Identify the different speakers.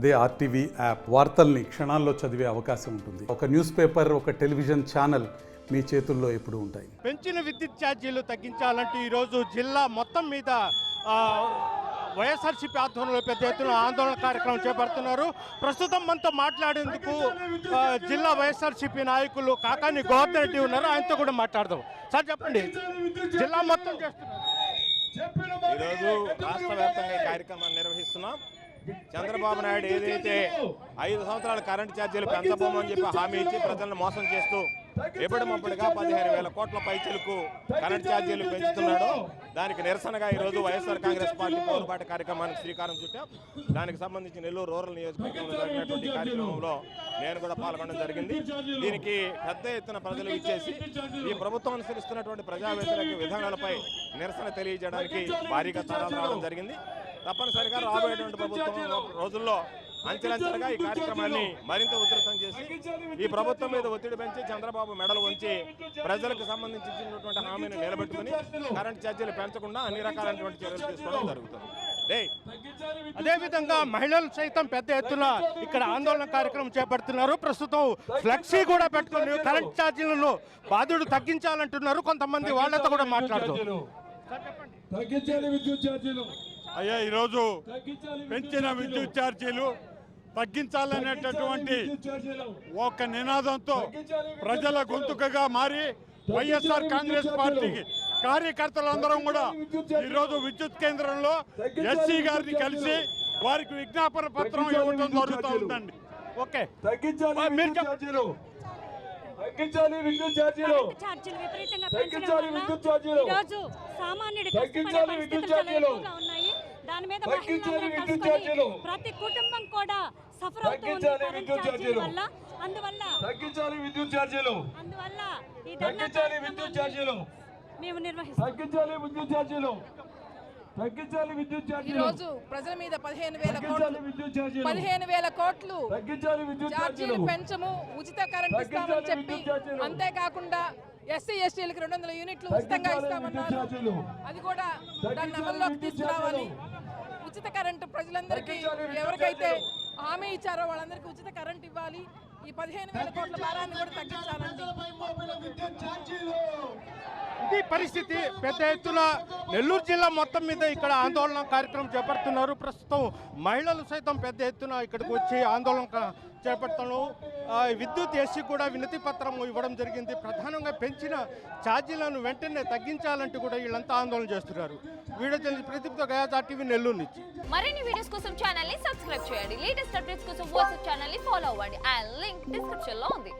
Speaker 1: అదే RTV app వార్తల్ని క్షణాల్లో చదివే అవకాశం ఉంటుంది. ఒక న్యూస్ పేపర్, ఒక టెలివిజన్ ఛానల్ మీ చేతుల్లో ఎప్పుడూ ఉంటాయి.
Speaker 2: పెంచిన విద్యుత్ ఛార్జీలు తగ్గించాలంటే ఈరోజు జిల్లా మొత్తం మీద వైఎస్ఆర్సీపీ ఆధ్వర్యంలో పెద్ద ఎత్తున ఆందోళన కార్యక్రమం చేపడుతున్నారు. ప్రస్తుతం మనతో మాట్లాడేందుకు జిల్లా వైఎస్ఆర్సీపీ నాయకులు కాకాని గోవర్ధన్ రెడ్డి ఉన్నారు. ఆయనతో కూడా మాట్లాడదాం. సార్ చెప్పండి, జిల్లా మొత్తం చేస్తున్నారు,
Speaker 3: ఈరోజు రాష్ట్ర వ్యాప్తంగా ఈ కార్యక్రమాన్ని నిర్వహిస్తున్నాం. చంద్రబాబు నాయుడు ఏదైతే 5 సంవత్సరాల కరెంటు ఛార్జీలు పెంచబోమని చెప్పి హామీ ఇచ్చి ప్రజలను మోసం చేస్తూ ఎప్పటికప్పుడుగా 15,000 కోట్ల పైచలకు కరెంటు ఛార్జీలు పెంచుతున్నాడో దానికి నిరసనగా ఈరోజు వైఎస్ఆర్ కాంగ్రెస్ పార్టీ పౌరపాటి కార్యక్రమానికి శ్రీకారం చుట్టాం. దానికి సంబంధించి నెల్లూరు రూరల్ నియోజకవర్గంలో జరిగినటువంటి కార్యక్రమంలో నేను కూడా పాల్గొనడం జరిగింది. దీనికి పెద్ద ఎత్తున ప్రజలు ఇచ్చేసి ఈ ప్రభుత్వం అనుసరిస్తున్నటువంటి ప్రజా వ్యతిరేక విధానాలపై నిరసన తెలియజేయడానికి భారీగా తరలి రావడం జరిగింది. తప్పనిసరిగా రాబోయేటువంటి ప్రభుత్వం రోజుల్లో అంచెలంచెలుగా ఈ కార్యక్రమాన్ని మరింత ఉధృతం చేసి ఈ ప్రభుత్వం మీద ఒత్తిడి పెంచి చంద్రబాబు మెడలు ఉంచి ప్రజలకు సంబంధించినటువంటి హామీని నిలబెట్టుకుని కరెంటు ఛార్జీలు పెంచకుండా అన్ని రకాలైనటువంటి చర్యలు తీసుకోవడం జరుగుతుంది.
Speaker 2: అదేవిధంగా మహిళలు సైతం పెద్ద ఎత్తున ఇక్కడ ఆందోళన కార్యక్రమం చేపడుతున్నారు. ప్రస్తుతం ఫ్లెక్సీ కూడా పెట్టుకుని కరెంట్ ఛార్జీలను బాధుడు తగ్గించాలంటున్నారు. కొంతమంది వాళ్ళతో కూడా మాట్లాడుతున్నారు.
Speaker 4: అయ్యా, ఈరోజు పెంచిన విద్యుత్ ఛార్జీలు తగ్గించాలనేటటువంటి ఒక నినాదంతో ప్రజల గొంతుకగా మారి వైఎస్ఆర్ కాంగ్రెస్ పార్టీకి కార్యకర్తలందరం కూడా ఈరోజు విద్యుత్ కేంద్రంలో ఎస్సీ గారిని కలిసి వారికి విజ్ఞాపన పత్రం ఇవ్వడం జరుగుతూ ఉందండి.
Speaker 2: ఓకే,
Speaker 5: తగ్గించాలి విద్యుత్ ఛార్జీలు విపరీతంగా పెంచడం వల్ల ఈరోజు సామాన్యుడి కష్టపడే పరిస్థితులు చాలా ఎక్కువగా ఉన్నాయి. దాని మీద ప్రతి కుటుంబం కూడా సఫర్ అవుతుంది కరెంట్ ఛార్జీల వల్ల. అందువల్ల
Speaker 4: విద్యుత్ ఛార్జీలు
Speaker 5: అందువల్ల ఈ ధర్నా మేము నిర్వహిస్తాం.
Speaker 6: ఈరోజు ప్రజల మీద 15,000 కోట్లు ఛార్జీలు పెంచము, ఉచిత కరెంట్ ఇస్తామని చెప్పి, అంతేకాకుండా ఎస్సీ ఎస్టీలకు 200 యూనిట్లు ఉచితంగా ఇస్తామన్నారు. అది కూడా దాన్ని అమల్లోకి తీసుకురావాలి. ఉచిత కరెంటు ప్రజలందరికీ ఎవరికైతే హామీ ఇచ్చారో వాళ్ళందరికీ ఉచిత కరెంట్ ఇవ్వాలి. ఈ 15,000 కోట్ల భారాన్ని కూడా తగ్గించాలండి.
Speaker 2: ఇది పరిస్థితి. పెద్ద ఎత్తున నెల్లూరు జిల్లా మొత్తం మీద ఇక్కడ ఆందోళన కార్యక్రమం చేపడుతున్నారు. ప్రస్తుతం మహిళలు సైతం పెద్ద ఎత్తున ఇక్కడికి వచ్చి ఆందోళన చేపడుతున్నాం. విద్యుత్ ఎస్సీ కూడా వినతి పత్రం ఇవ్వడం జరిగింది. ప్రధానంగా పెంచిన ఛార్జీలను వెంటనే తగ్గించాలంటూ కూడా వీళ్ళంతా ఆందోళన చేస్తున్నారు. వీడియో జర్నలిస్ట్ ప్రదీప్తో గయాజా టీవీ నెల్లూరు నుంచి.
Speaker 7: మరిన్ని వీడియోస్ కోసం ఛానల్ ని సబ్స్క్రైబ్ చేయండి. లేటెస్ట్ అప్డేట్స్ కోసం వాట్సాప్ ఛానల్ ని ఫాలో అవ్వండి. ఆ లింక్ డిస్క్రిప్షన్ లో ఉంది.